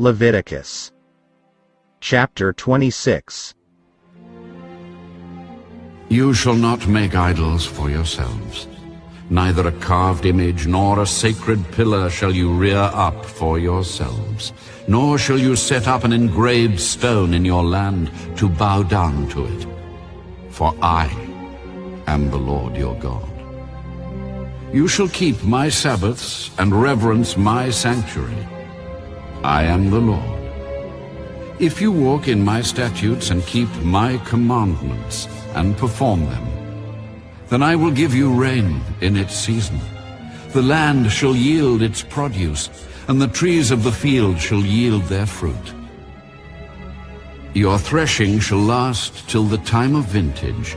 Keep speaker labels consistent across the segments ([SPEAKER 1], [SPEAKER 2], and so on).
[SPEAKER 1] Leviticus. Chapter 26.
[SPEAKER 2] You shall not make idols for yourselves. Neither a carved image nor a sacred pillar shall you rear up for yourselves. Nor shall you set up an engraved stone in your land to bow down to it. For I am the Lord your God. You shall keep my Sabbaths and reverence my sanctuary. I am the Lord. If you walk in my statutes and keep my commandments and perform them, then I will give you rain in its season. The land shall yield its produce, and the trees of the field shall yield their fruit. Your threshing shall last till the time of vintage,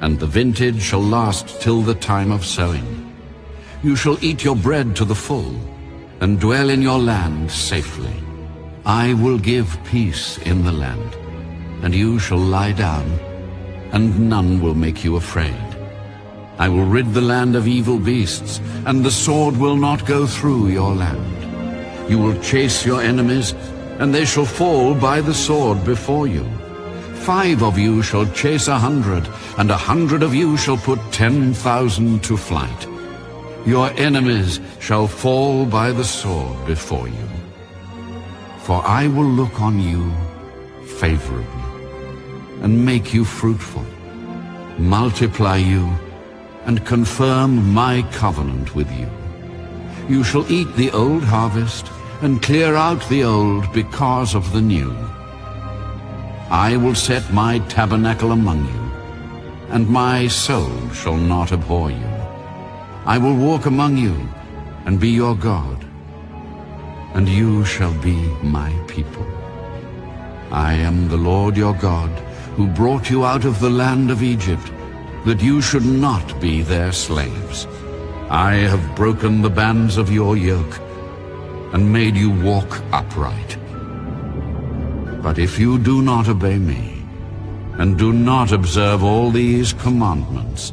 [SPEAKER 2] and the vintage shall last till the time of sowing. You shall eat your bread to the full, and dwell in your land safely. I will give peace in the land, and you shall lie down, and none will make you afraid. I will rid the land of evil beasts, and the sword will not go through your land. You will chase your enemies, and they shall fall by the sword before you. 5 of you shall chase 100, and 100 of you shall put 10,000 to flight. Your enemies shall fall by the sword before you. For I will look on you favorably, and make you fruitful, multiply you, and confirm my covenant with you. You shall eat the old harvest, and clear out the old because of the new. I will set my tabernacle among you, and my soul shall not abhor you. I will walk among you, and be your God, and you shall be my people. I am the Lord your God, who brought you out of the land of Egypt, that you should not be their slaves. I have broken the bands of your yoke, and made you walk upright. But if you do not obey me, and do not observe all these commandments,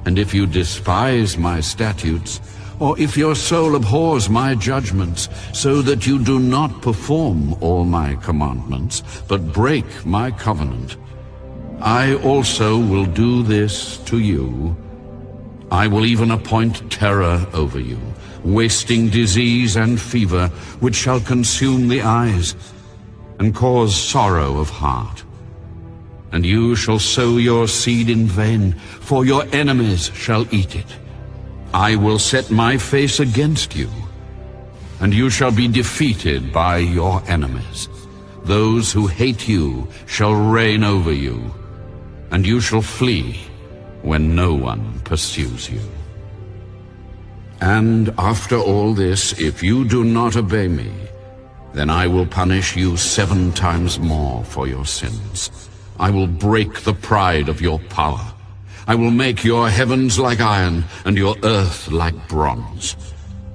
[SPEAKER 2] and if you despise my statutes, or if your soul abhors my judgments, so that you do not perform all my commandments, but break my covenant, I also will do this to you. I will even appoint terror over you, wasting disease and fever, which shall consume the eyes, and cause sorrow of heart. And you shall sow your seed in vain, for your enemies shall eat it. I will set my face against you, and you shall be defeated by your enemies. Those who hate you shall reign over you, and you shall flee when no one pursues you. And after all this, if you do not obey me, then I will punish you 7 times more for your sins. I will break the pride of your power. I will make your heavens like iron, and your earth like bronze.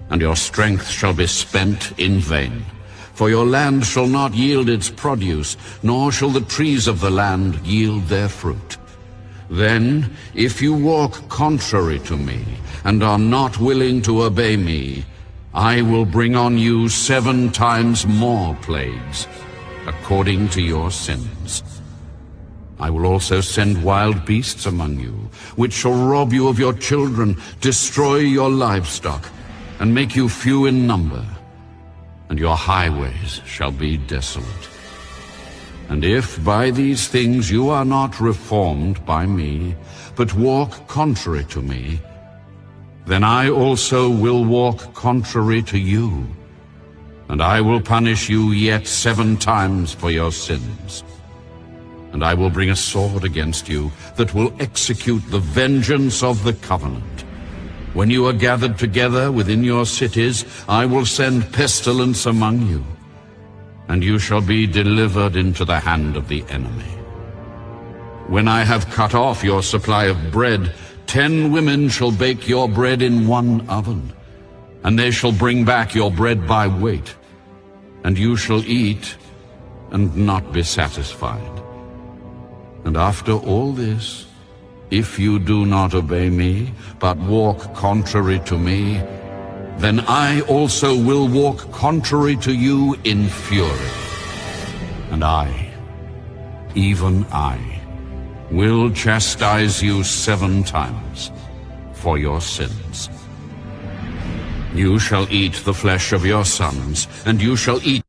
[SPEAKER 2] And your strength shall be spent in vain. For your land shall not yield its produce, nor shall the trees of the land yield their fruit. Then, if you walk contrary to me, and are not willing to obey me, I will bring on you 7 times more plagues, according to your sins. I will also send wild beasts among you, which shall rob you of your children, destroy your livestock, and make you few in number, and your highways shall be desolate. And if by these things you are not reformed by me, but walk contrary to me, then I also will walk contrary to you, and I will punish you yet 7 times for your sins. And I will bring a sword against you that will execute the vengeance of the covenant. When you are gathered together within your cities, I will send pestilence among you, and you shall be delivered into the hand of the enemy. When I have cut off your supply of bread, 10 women shall bake your bread in 1 oven, and they shall bring back your bread by weight, and you shall eat and not be satisfied. And after all this, if you do not obey me, but walk contrary to me, then I also will walk contrary to you in fury. And I, even I, will chastise you 7 times for your sins. You shall eat the flesh of your sons, and you shall eat